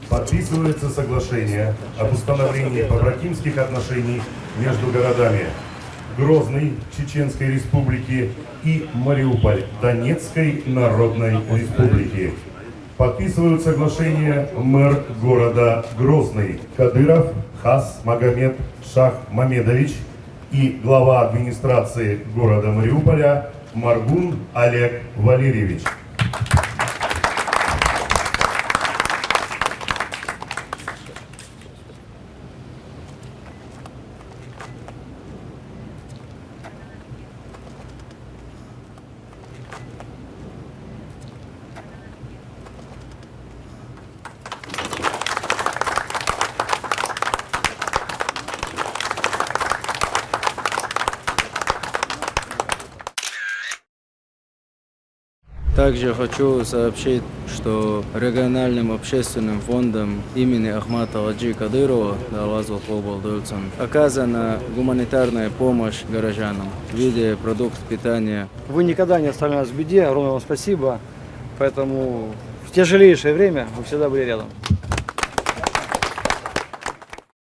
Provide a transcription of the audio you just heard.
Подписывается соглашение об установлении побратимских отношений между городами Грозный Чеченской Республики и Мариуполь Донецкой Народной Республики. Подписывают соглашение мэр города Грозный Кадыров Хас Магомед Шах Мамедович и глава администрации города Мариуполя Маргун Олег Валерьевич. Также хочу сообщить, что региональным общественным фондом имени Ахмата Хаджи Кадырова оказана гуманитарная помощь горожанам в виде продуктов питания. Вы никогда не оставляли нас в беде, огромное вам спасибо. Поэтому в тяжелейшее время вы всегда были рядом.